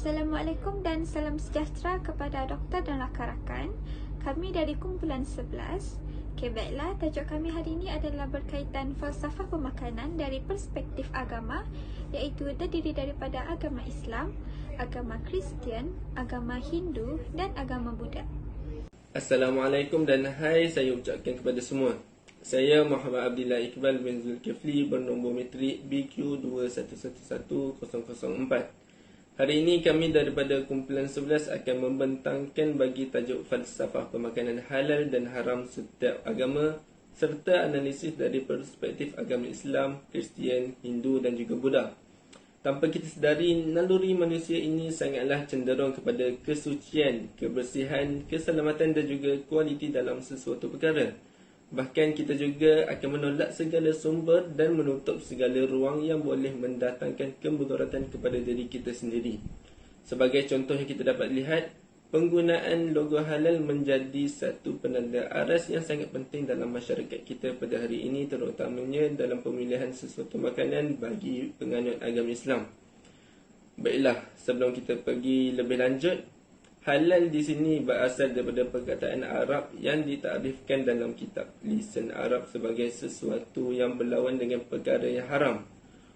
Assalamualaikum dan salam sejahtera kepada doktor dan rakan-rakan. Kami dari kumpulan 11. Baiklah, tajuk kami hari ini adalah berkaitan falsafah pemakanan dari perspektif agama, iaitu terdiri daripada agama Islam, agama Kristian, agama Hindu dan agama Buddha. Assalamualaikum dan hai saya ucapkan kepada semua. Saya Muhammad Abdillah Iqbal bin Zulkifli bernombor metrik BQ2111004. Hari ini kami daripada kumpulan 11 akan membentangkan bagi tajuk falsafah pemakanan halal dan haram setiap agama serta analisis dari perspektif agama Islam, Kristian, Hindu dan juga Buddha. Tanpa kita sedari, naluri manusia ini sangatlah cenderung kepada kesucian, kebersihan, keselamatan dan juga kualiti dalam sesuatu perkara. Bahkan kita juga akan menolak segala sumber dan menutup segala ruang yang boleh mendatangkan kemudaratan kepada diri kita sendiri. Sebagai contoh yang kita dapat lihat, penggunaan logo halal menjadi satu penanda aras yang sangat penting dalam masyarakat kita pada hari ini, terutamanya dalam pemilihan sesuatu makanan bagi penganut agama Islam. Baiklah, sebelum kita pergi lebih lanjut, halal di sini berasal daripada perkataan Arab yang ditakrifkan dalam kitab lisan Arab sebagai sesuatu yang berlawan dengan perkara yang haram.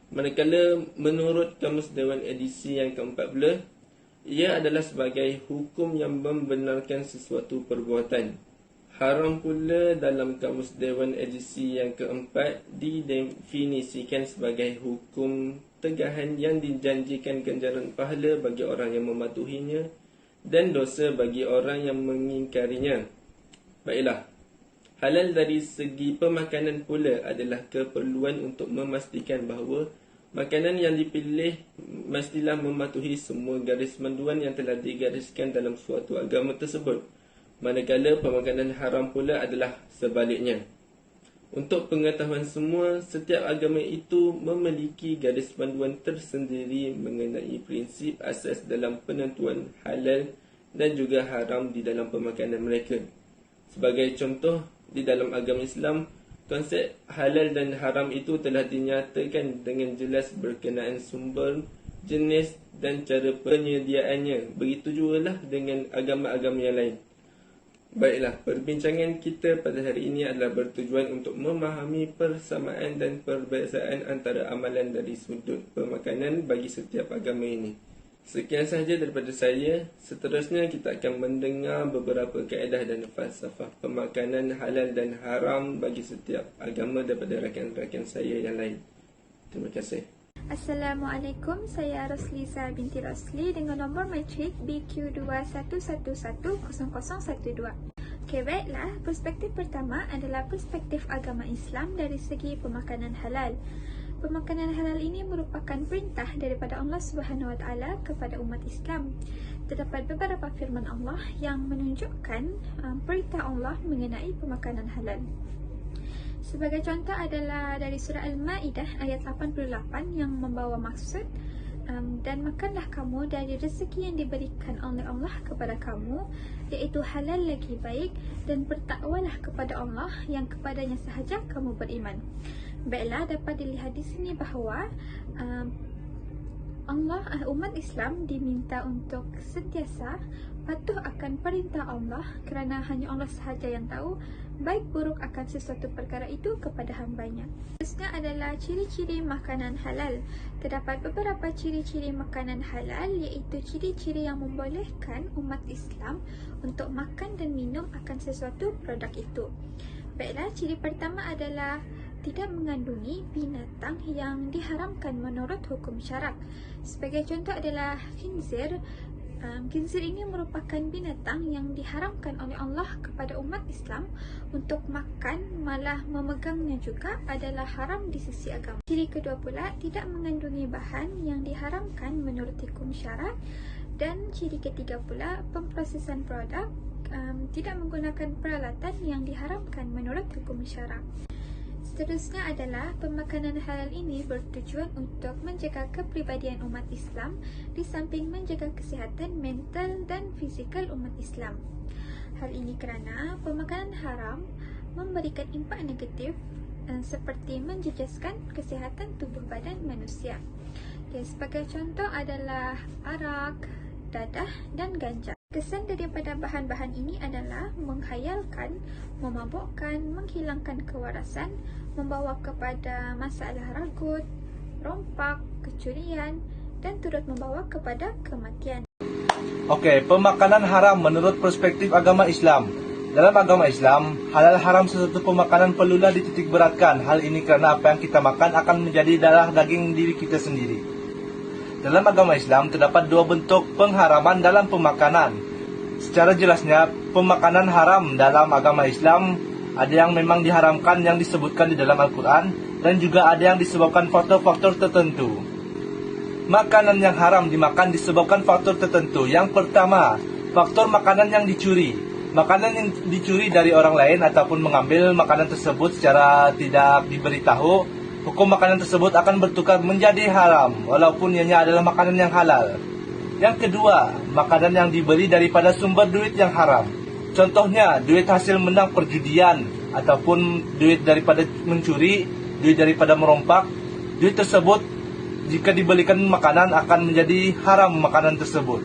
Manakala menurut Kamus Dewan edisi yang ke-40, ia adalah sebagai hukum yang membenarkan sesuatu perbuatan. Haram pula dalam Kamus Dewan edisi yang ke-4 didefinisikan sebagai hukum tegahan yang dijanjikan ganjaran pahala bagi orang yang mematuhinya dan dosa bagi orang yang mengingkarinya. Baiklah, halal dari segi pemakanan pula adalah keperluan untuk memastikan bahawa makanan yang dipilih mestilah mematuhi semua garis panduan yang telah digariskan dalam suatu agama tersebut. Manakala pemakanan haram pula adalah sebaliknya. Untuk pengetahuan semua, setiap agama itu memiliki garis panduan tersendiri mengenai prinsip asas dalam penentuan halal dan juga haram di dalam pemakanan mereka. Sebagai contoh, di dalam agama Islam, konsep halal dan haram itu telah dinyatakan dengan jelas berkenaan sumber, jenis dan cara penyediaannya. Begitu jugalah dengan agama-agama yang lain. Baiklah, perbincangan kita pada hari ini adalah bertujuan untuk memahami persamaan dan perbezaan antara amalan dari sudut pemakanan bagi setiap agama ini. Sekian sahaja daripada saya. Seterusnya kita akan mendengar beberapa kaedah dan falsafah pemakanan halal dan haram bagi setiap agama daripada rakan-rakan saya yang lain. Terima kasih. Assalamualaikum, saya Rosliza binti Rosli dengan nombor matrik BQ211100012. Baiklah, perspektif pertama adalah perspektif agama Islam dari segi pemakanan halal. Pemakanan halal ini merupakan perintah daripada Allah Subhanahu Wa Taala kepada umat Islam. Terdapat beberapa firman Allah yang menunjukkan perintah Allah mengenai pemakanan halal. Sebagai contoh adalah dari surah Al-Ma'idah ayat 88 yang membawa maksud dan makanlah kamu dari rezeki yang diberikan oleh Allah kepada kamu, iaitu halal lagi baik, dan bertakwalah kepada Allah yang kepadanya sahaja kamu beriman. Baiklah, dapat dilihat di sini bahawa umat Islam diminta untuk sentiasa patuh akan perintah Allah kerana hanya Allah sahaja yang tahu baik buruk akan sesuatu perkara itu kepada hambanya. Seterusnya adalah ciri-ciri makanan halal. Terdapat beberapa ciri-ciri makanan halal, iaitu ciri-ciri yang membolehkan umat Islam untuk makan dan minum akan sesuatu produk itu. Baiklah, ciri pertama adalah tidak mengandungi binatang yang diharamkan menurut hukum syarak. Sebagai contoh adalah khinzir. Khinzir ini merupakan binatang yang diharamkan oleh Allah kepada umat Islam untuk makan, malah memegangnya juga adalah haram di sisi agama. Ciri kedua pula, tidak mengandungi bahan yang diharamkan menurut hukum syarak. Dan ciri ketiga pula, pemprosesan produk tidak menggunakan peralatan yang diharamkan menurut hukum syarak. Seterusnya adalah pemakanan halal ini bertujuan untuk menjaga kepribadian umat Islam di samping menjaga kesihatan mental dan fizikal umat Islam. Hal ini kerana pemakanan haram memberikan impak negatif seperti menjejaskan kesihatan tubuh badan manusia. Sebagai contoh adalah arak, dadah dan ganja. Kesan daripada bahan-bahan ini adalah menghayalkan, memabukkan, menghilangkan kewarasan, membawa kepada masalah ragut, rompak, kecurian dan turut membawa kepada kematian. Okey, pemakanan haram menurut perspektif agama Islam. Dalam agama Islam, halal haram sesuatu pemakanan perlulah dititikberatkan. Hal ini kerana apa yang kita makan akan menjadi darah daging diri kita sendiri. Dalam agama Islam, terdapat dua bentuk pengharaman dalam pemakanan. Secara jelasnya, pemakanan haram dalam agama Islam ada yang memang diharamkan yang disebutkan di dalam Al-Quran dan juga ada yang disebabkan faktor-faktor tertentu. Makanan yang haram dimakan disebabkan faktor tertentu. Yang pertama, faktor makanan yang dicuri. Makanan yang dicuri dari orang lain ataupun mengambil makanan tersebut secara tidak diberitahu, hukum makanan tersebut akan bertukar menjadi haram walaupun ianya adalah makanan yang halal. Yang kedua, makanan yang dibeli daripada sumber duit yang haram. Contohnya, duit hasil menang perjudian ataupun duit daripada mencuri, duit daripada merompak. Duit tersebut jika dibelikan makanan akan menjadi haram makanan tersebut.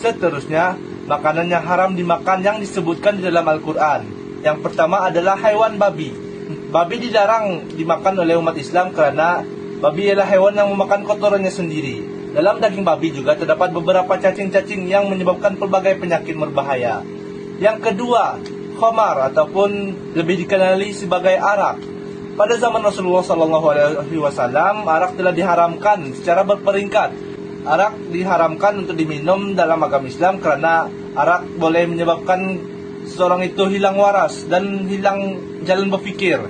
Seterusnya, makanan yang haram dimakan yang disebutkan di dalam Al-Quran. Yang pertama adalah haiwan babi. Babi dilarang dimakan oleh umat Islam kerana babi ialah haiwan yang memakan kotorannya sendiri. Dalam daging babi juga terdapat beberapa cacing-cacing yang menyebabkan pelbagai penyakit berbahaya. Yang kedua, khamar ataupun lebih dikenali sebagai arak. Pada zaman Rasulullah SAW, arak telah diharamkan secara berperingkat. Arak diharamkan untuk diminum dalam agama Islam kerana arak boleh menyebabkan seseorang itu hilang waras dan hilang jalan berfikir.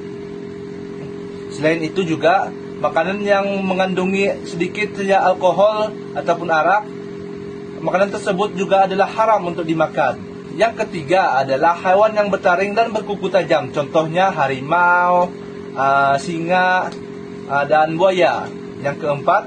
Selain itu juga, makanan yang mengandungi sedikit saja alkohol ataupun arak, makanan tersebut juga adalah haram untuk dimakan. Yang ketiga adalah haiwan yang bertaring dan berkuku tajam. Contohnya harimau, singa dan buaya. Yang keempat,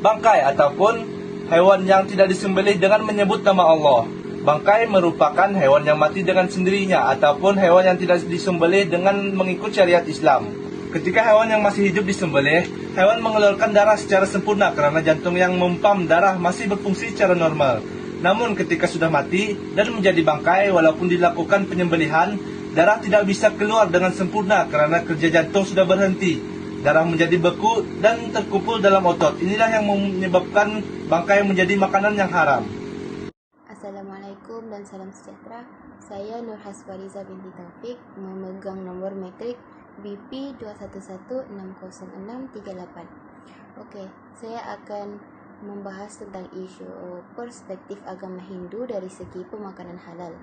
bangkai ataupun hewan yang tidak disembelih dengan menyebut nama Allah. Bangkai merupakan hewan yang mati dengan sendirinya ataupun hewan yang tidak disembelih dengan mengikut syariat Islam. Ketika hewan yang masih hidup disembelih, hewan mengeluarkan darah secara sempurna kerana jantung yang mempam darah masih berfungsi secara normal. Namun ketika sudah mati dan menjadi bangkai, walaupun dilakukan penyembelihan, darah tidak bisa keluar dengan sempurna kerana kerja jantung sudah berhenti. Darah menjadi beku dan terkumpul dalam otot. Inilah yang menyebabkan bangkai menjadi makanan yang haram. Assalamualaikum dan salam sejahtera. Saya Nur Hasfariza binti Taufik, memegang nombor metrik BP 211600638. Okey, saya akan membahas tentang isu perspektif agama Hindu dari segi pemakanan halal.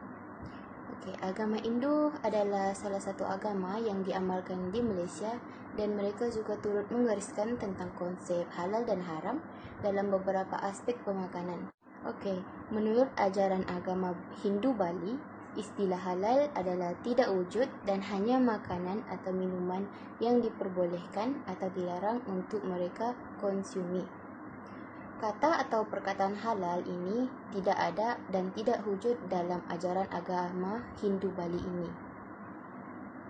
Okey, agama Hindu adalah salah satu agama yang diamalkan di Malaysia dan mereka juga turut menggariskan tentang konsep halal dan haram dalam beberapa aspek pemakanan. Okey, menurut ajaran agama Hindu Bali, istilah halal adalah tidak wujud dan hanya makanan atau minuman yang diperbolehkan atau dilarang untuk mereka konsumi. Kata atau perkataan halal ini tidak ada dan tidak wujud dalam ajaran agama Hindu Bali ini.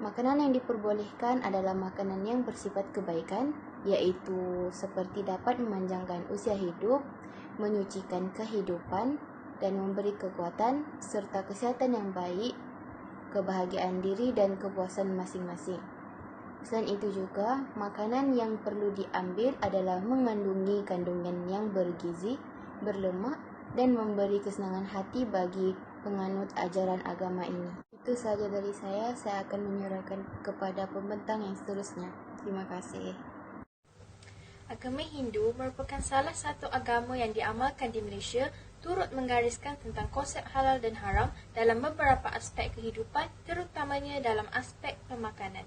Makanan yang diperbolehkan adalah makanan yang bersifat kebaikan, iaitu seperti dapat memanjangkan usia hidup, menyucikan kehidupan, dan memberi kekuatan serta kesihatan yang baik, kebahagiaan diri dan kepuasan masing-masing. Selain itu juga, makanan yang perlu diambil adalah mengandungi kandungan yang bergizi, berlemak dan memberi kesenangan hati bagi penganut ajaran agama ini. Itu sahaja dari saya akan menyerahkan kepada pembentang yang seterusnya. Terima kasih. Agama Hindu merupakan salah satu agama yang diamalkan di Malaysia, turut menggariskan tentang konsep halal dan haram dalam beberapa aspek kehidupan, terutamanya dalam aspek pemakanan.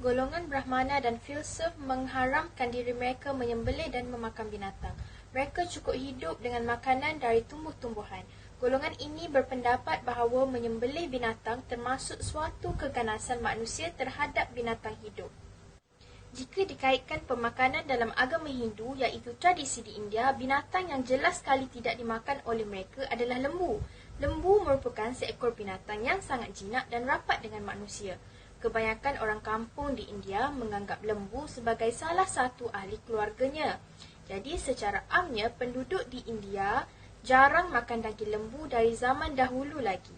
Golongan Brahmana dan filsuf mengharamkan diri mereka menyembelih dan memakan binatang. Mereka cukup hidup dengan makanan dari tumbuh-tumbuhan. Golongan ini berpendapat bahawa menyembelih binatang termasuk suatu keganasan manusia terhadap binatang hidup. Jika dikaitkan pemakanan dalam agama Hindu, iaitu tradisi di India, binatang yang jelas sekali tidak dimakan oleh mereka adalah lembu. Lembu merupakan seekor binatang yang sangat jinak dan rapat dengan manusia. Kebanyakan orang kampung di India menganggap lembu sebagai salah satu ahli keluarganya. Jadi secara amnya penduduk di India jarang makan daging lembu dari zaman dahulu lagi.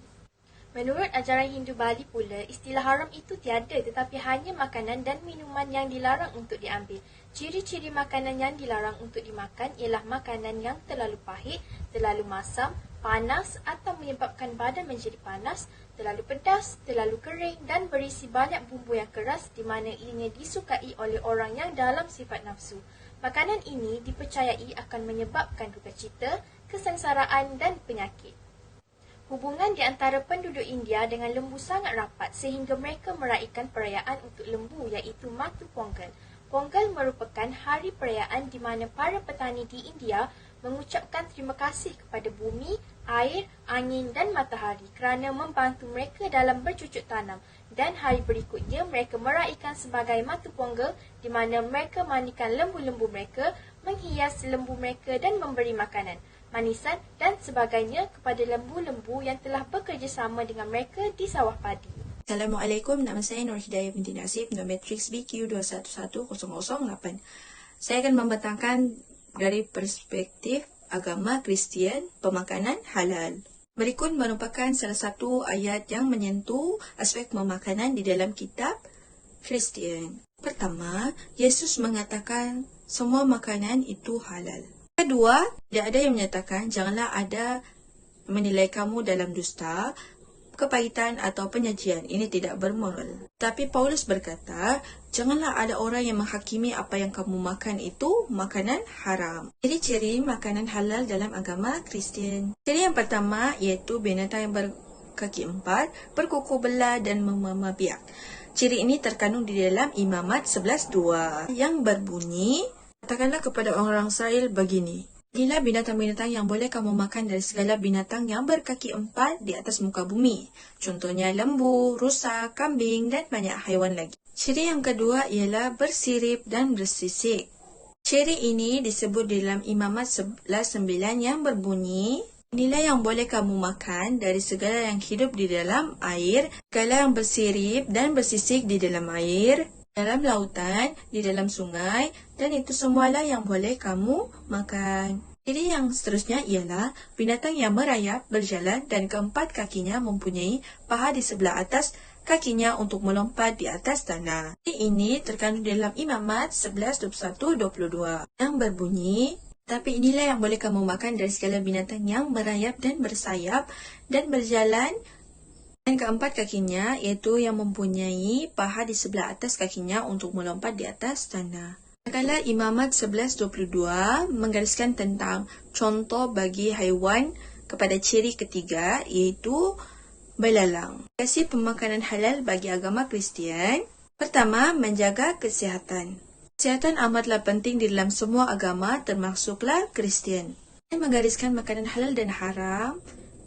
Menurut ajaran Hindu Bali pula, istilah haram itu tiada tetapi hanya makanan dan minuman yang dilarang untuk diambil. Ciri-ciri makanan yang dilarang untuk dimakan ialah makanan yang terlalu pahit, terlalu masam, panas atau menyebabkan badan menjadi panas, terlalu pedas, terlalu kering dan berisi banyak bumbu yang keras di mana ianya disukai oleh orang yang dalam sifat nafsu. Makanan ini dipercayai akan menyebabkan duka cita, kesengsaraan dan penyakit. Hubungan di antara penduduk India dengan lembu sangat rapat sehingga mereka meraihkan perayaan untuk lembu iaitu Matu Pongal. Pongal merupakan hari perayaan di mana para petani di India mengucapkan terima kasih kepada bumi, air, angin dan matahari kerana membantu mereka dalam bercucuk tanam. Dan hari berikutnya mereka meraihkan sebagai Matu Pongal di mana mereka mandikan lembu-lembu mereka, menghias lembu mereka dan memberi makanan, manisan dan sebagainya kepada lembu-lembu yang telah bekerjasama dengan mereka di sawah padi. Assalamualaikum, nama saya Nur Hidayah binti Nasib, Nometrix BQ211008. Saya akan membentangkan dari perspektif agama Kristian pemakanan halal. Berikut merupakan salah satu ayat yang menyentuh aspek pemakanan di dalam kitab Kristian. Pertama, Yesus mengatakan semua makanan itu halal. Kedua, tidak ada yang menyatakan janganlah ada menilai kamu dalam dusta, kepahitan atau penyajian. Ini tidak bermoral. Tapi Paulus berkata, janganlah ada orang yang menghakimi apa yang kamu makan itu makanan haram. Ciri-ciri makanan halal dalam agama Kristian. Ciri yang pertama iaitu binatang yang berkaki empat, berkuku belah dan memamah biak. Ciri ini terkandung di dalam Imamat 11:2 yang berbunyi, katakanlah kepada orang Israel begini, inilah binatang-binatang yang boleh kamu makan dari segala binatang yang berkaki empat di atas muka bumi. Contohnya lembu, rusa, kambing dan banyak haiwan lagi. Ciri yang kedua ialah bersirip dan bersisik. Ciri ini disebut di dalam Imamat 11:9 yang berbunyi, inilah yang boleh kamu makan dari segala yang hidup di dalam air, segala yang bersirip dan bersisik di dalam air, dalam lautan, di dalam sungai, dan itu semualah yang boleh kamu makan. Ciri yang seterusnya ialah binatang yang merayap, berjalan dan keempat kakinya mempunyai paha di sebelah atas kakinya untuk melompat di atas tanah. Ini terkandung dalam Imamat 11:21-22 yang berbunyi, tapi inilah yang boleh kamu makan dari segala binatang yang merayap dan bersayap dan berjalan, dan keempat kakinya, iaitu yang mempunyai paha di sebelah atas kakinya untuk melompat di atas tanah. Manakala Imamat 11:22 menggariskan tentang contoh bagi haiwan kepada ciri ketiga, iaitu belalang. Kasih pemakanan halal bagi agama Kristian. Pertama, menjaga kesihatan. Kesihatan amatlah penting di dalam semua agama, termasuklah Kristian. Menggariskan makanan halal dan haram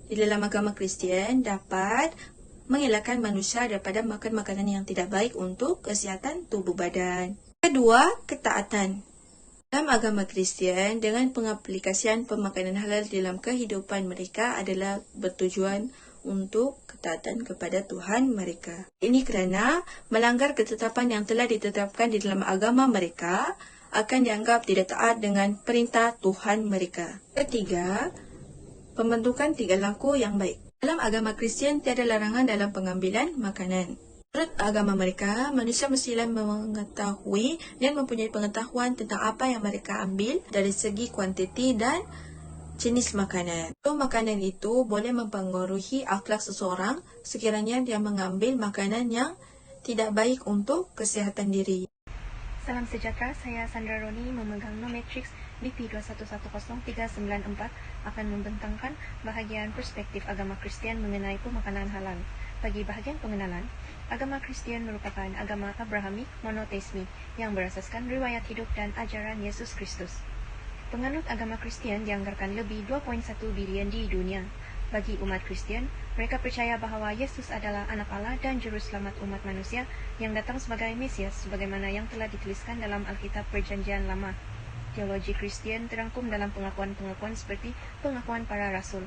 di dalam agama Kristian dapat mengelakkan manusia daripada makan makanan yang tidak baik untuk kesihatan tubuh badan. Kedua, ketaatan. Dalam agama Kristian, dengan pengaplikasian pemakanan halal dalam kehidupan mereka adalah bertujuan untuk ketaatan kepada Tuhan mereka. Ini kerana melanggar ketetapan yang telah ditetapkan di dalam agama mereka akan dianggap tidak taat dengan perintah Tuhan mereka. Ketiga, pembentukan tingkah laku yang baik. Dalam agama Kristian tiada larangan dalam pengambilan makanan. Menurut agama mereka, manusia mestilah mengetahui dan mempunyai pengetahuan tentang apa yang mereka ambil dari segi kuantiti dan jenis makanan. Makanan itu boleh mempengaruhi akhlak seseorang sekiranya dia mengambil makanan yang tidak baik untuk kesihatan diri. Salam sejahtera, saya Sandra Roni memegang Nometrix BP21103994 akan membentangkan bahagian perspektif agama Kristian mengenai pemakanan halal. Bagi bahagian pengenalan, agama Kristian merupakan agama Abrahamik monoteismi yang berasaskan riwayat hidup dan ajaran Yesus Kristus. Penganut agama Kristian dianggarkan lebih 2.1 bilion di dunia. Bagi umat Kristian, mereka percaya bahawa Yesus adalah anak Allah dan juru selamat umat manusia yang datang sebagai Mesias sebagaimana yang telah dituliskan dalam Alkitab Perjanjian Lama. Teologi Kristian terangkum dalam pengakuan-pengakuan seperti pengakuan para rasul.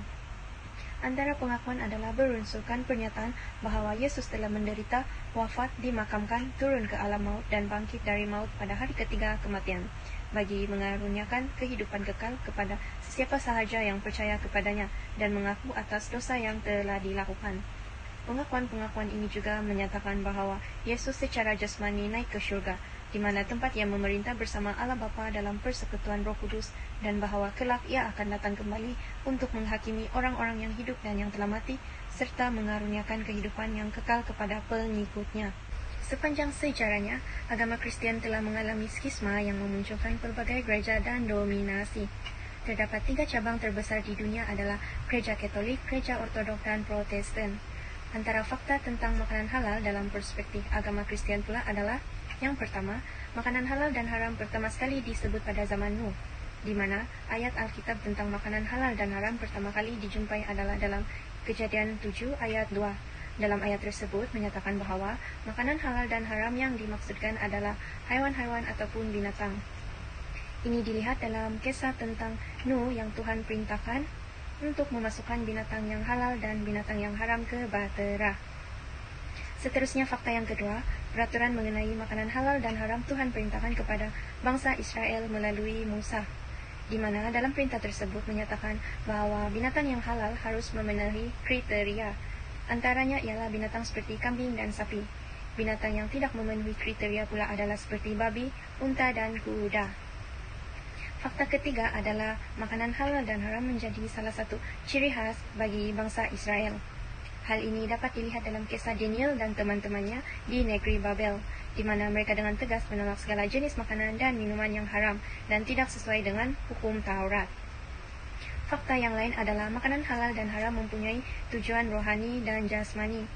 Antara pengakuan adalah berunsurkan pernyataan bahawa Yesus telah menderita, wafat, dimakamkan, turun ke alam maut dan bangkit dari maut pada hari ketiga kematian, bagi mengaruniakan kehidupan kekal kepada sesiapa sahaja yang percaya kepadanya dan mengaku atas dosa yang telah dilakukan. Pengakuan-pengakuan ini juga menyatakan bahawa Yesus secara jasmani naik ke syurga, di mana tempat ia memerintah bersama Allah Bapa dalam persekutuan Roh Kudus, dan bahawa kelak ia akan datang kembali untuk menghakimi orang-orang yang hidup dan yang telah mati, serta mengaruniakan kehidupan yang kekal kepada pengikutnya. Sepanjang sejarahnya, agama Kristian telah mengalami skisma yang memunculkan pelbagai gereja dan dominasi. Terdapat 3 cabang terbesar di dunia adalah Gereja Katolik, Gereja Ortodok dan Protestan. Antara fakta tentang makanan halal dalam perspektif agama Kristian pula adalah: yang pertama, makanan halal dan haram pertama sekali disebut pada zaman Nuh, di mana ayat Alkitab tentang makanan halal dan haram pertama kali dijumpai adalah dalam Kejadian 7 ayat 2. Dalam ayat tersebut menyatakan bahawa makanan halal dan haram yang dimaksudkan adalah haiwan-haiwan ataupun binatang. Ini dilihat dalam kisah tentang Nuh yang Tuhan perintahkan untuk memasukkan binatang yang halal dan binatang yang haram ke bahtera. Seterusnya, fakta yang kedua, peraturan mengenai makanan halal dan haram Tuhan perintahkan kepada bangsa Israel melalui Musa, di mana dalam perintah tersebut menyatakan bahawa binatang yang halal harus memenuhi kriteria. Antaranya ialah binatang seperti kambing dan sapi. Binatang yang tidak memenuhi kriteria pula adalah seperti babi, unta dan kuda. Fakta ketiga adalah makanan halal dan haram menjadi salah satu ciri khas bagi bangsa Israel. Hal ini dapat dilihat dalam kisah Daniel dan teman-temannya di negeri Babel, di mana mereka dengan tegas menolak segala jenis makanan dan minuman yang haram dan tidak sesuai dengan hukum Taurat. Fakta yang lain adalah makanan halal dan haram mempunyai tujuan rohani dan jasmani.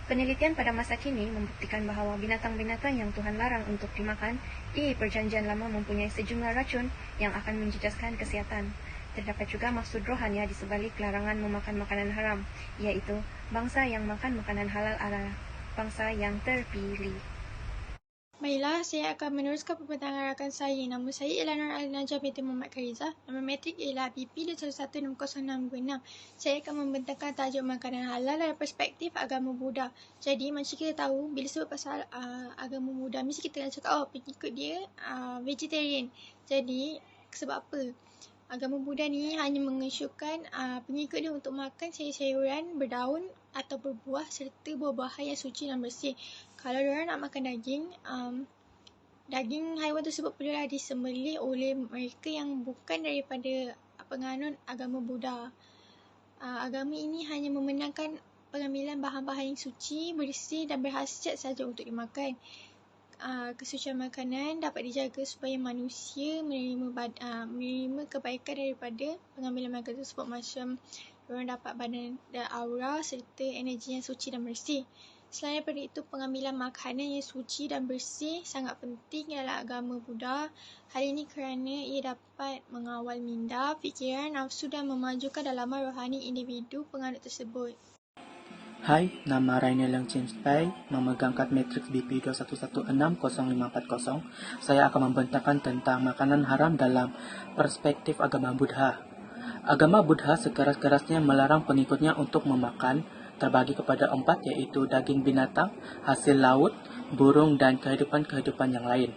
Penelitian pada masa kini membuktikan bahawa binatang-binatang yang Tuhan larang untuk dimakan di Perjanjian Lama mempunyai sejumlah racun yang akan menjejaskan kesihatan. Terdapat juga maksud rohania di sebalik larangan memakan makanan haram, iaitu bangsa yang makan makanan halal adalah bangsa yang terpilih. Baiklah, saya akan meneruskan pembentangan rakan saya. Nama saya ialah Nur Al-Najah binti Muhammad Kariza. Nama matrik ialah BP 116026. Saya akan membentangkan tajuk makanan halal dari perspektif agama Buddha. Jadi, macam kita tahu, bila sebut pasal agama Buddha, mesti kita akan cakap, pengikut dia vegetarian. Jadi, sebab apa? Agama Buddha ni hanya mengesyorkan pengikut dia untuk makan sayur-sayuran, berdaun atau berbuah serta buah-buahan yang suci dan bersih. Kalau diorang nak makan daging, daging haiwan tersebut perlulah disembelih oleh mereka yang bukan daripada penganut agama Buddha. Agama ini hanya membenarkan pengambilan bahan-bahan yang suci, bersih dan berkhasiat saja untuk dimakan. Kesucian makanan dapat dijaga supaya manusia menerima kebaikan daripada pengambilan makanan tersebut, macam orang dapat badan dan aura serta energi yang suci dan bersih. Selain daripada itu, pengambilan makanan yang suci dan bersih sangat penting dalam agama Buddha. Hal ini kerana ia dapat mengawal minda, fikiran, nafsu dan memajukan dalaman rohani individu penganut tersebut. Hai, nama Rainel Yang Cintai, memegang kad matriks BP 21160540. Saya akan membentangkan tentang makanan haram dalam perspektif agama Buddha. Agama Buddha sekeras-kerasnya melarang pengikutnya untuk memakan, terbagi kepada 4, iaitu daging binatang, hasil laut, burung dan kehidupan-kehidupan yang lain.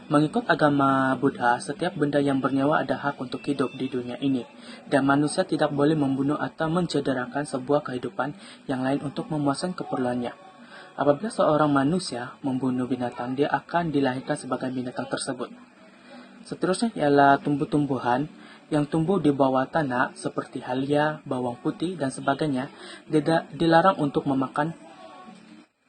Mengikut agama Buddha, setiap benda yang bernyawa ada hak untuk hidup di dunia ini, dan manusia tidak boleh membunuh atau mencederakan sebuah kehidupan yang lain untuk memuaskan keperluannya. Apabila seorang manusia membunuh binatang, dia akan dilahirkan sebagai binatang tersebut. Seterusnya ialah tumbuh-tumbuhan yang tumbuh di bawah tanah seperti halia, bawang putih, dan sebagainya, dilarang untuk memakan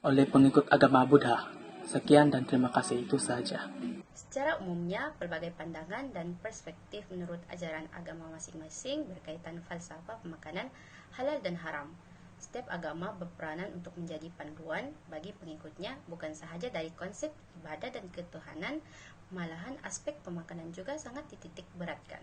oleh pengikut agama Buddha. Sekian dan terima kasih, itu sahaja. Secara umumnya, pelbagai pandangan dan perspektif menurut ajaran agama masing-masing berkaitan falsafah pemakanan halal dan haram. Setiap agama berperanan untuk menjadi panduan bagi pengikutnya, bukan sahaja dari konsep ibadah dan ketuhanan, malahan aspek pemakanan juga sangat dititik beratkan.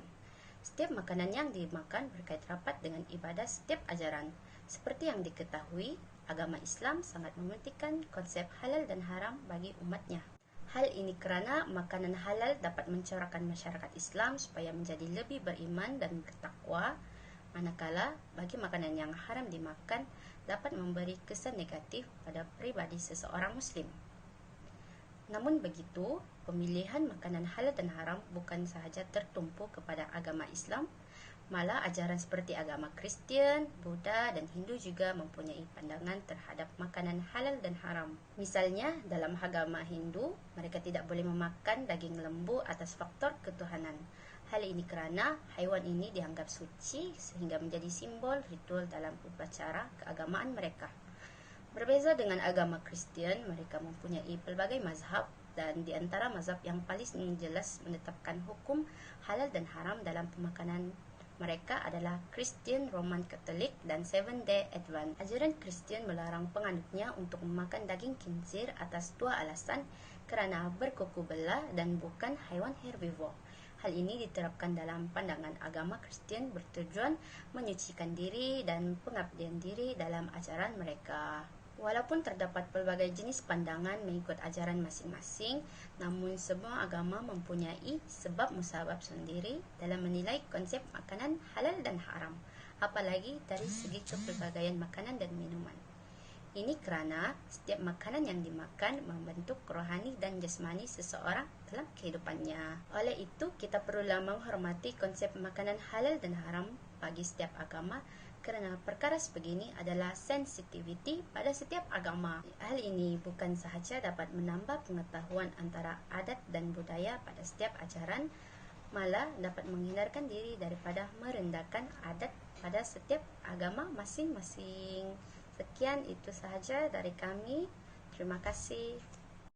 Setiap makanan yang dimakan berkait rapat dengan ibadah setiap ajaran. Seperti yang diketahui, agama Islam sangat mementingkan konsep halal dan haram bagi umatnya. Hal ini kerana makanan halal dapat mencorakkan masyarakat Islam supaya menjadi lebih beriman dan bertakwa. Manakala bagi makanan yang haram dimakan dapat memberi kesan negatif pada pribadi seseorang Muslim. Namun begitu, pemilihan makanan halal dan haram bukan sahaja tertumpu kepada agama Islam, malah ajaran seperti agama Kristian, Buddha, dan Hindu juga mempunyai pandangan terhadap makanan halal dan haram. Misalnya, dalam agama Hindu, mereka tidak boleh memakan daging lembu atas faktor ketuhanan. Hal ini kerana haiwan ini dianggap suci sehingga menjadi simbol ritual dalam upacara keagamaan mereka. Berbeza dengan agama Kristian, mereka mempunyai pelbagai mazhab dan di antara mazhab yang paling jelas menetapkan hukum halal dan haram dalam pemakanan mereka adalah Kristian, Roman Katolik, dan Seventh-day Adventist. Ajaran Kristian melarang penganutnya untuk memakan daging khinzir atas dua alasan, kerana berkuku belah dan bukan haiwan herbivore. Hal ini diterapkan dalam pandangan agama Kristian bertujuan menyucikan diri dan pengabdian diri dalam ajaran mereka. Walaupun terdapat pelbagai jenis pandangan mengikut ajaran masing-masing, namun semua agama mempunyai sebab musabab sendiri dalam menilai konsep makanan halal dan haram, apalagi dari segi kepelbagaian makanan dan minuman. Ini kerana setiap makanan yang dimakan membentuk rohani dan jasmani seseorang dalam kehidupannya. Oleh itu, kita perlulah menghormati konsep makanan halal dan haram bagi setiap agama, kerana perkara sebegini adalah sensitiviti pada setiap agama. Hal ini bukan sahaja dapat menambah pengetahuan antara adat dan budaya pada setiap ajaran, malah dapat menghindarkan diri daripada merendahkan adat pada setiap agama masing-masing. Sekian itu sahaja dari kami. Terima kasih.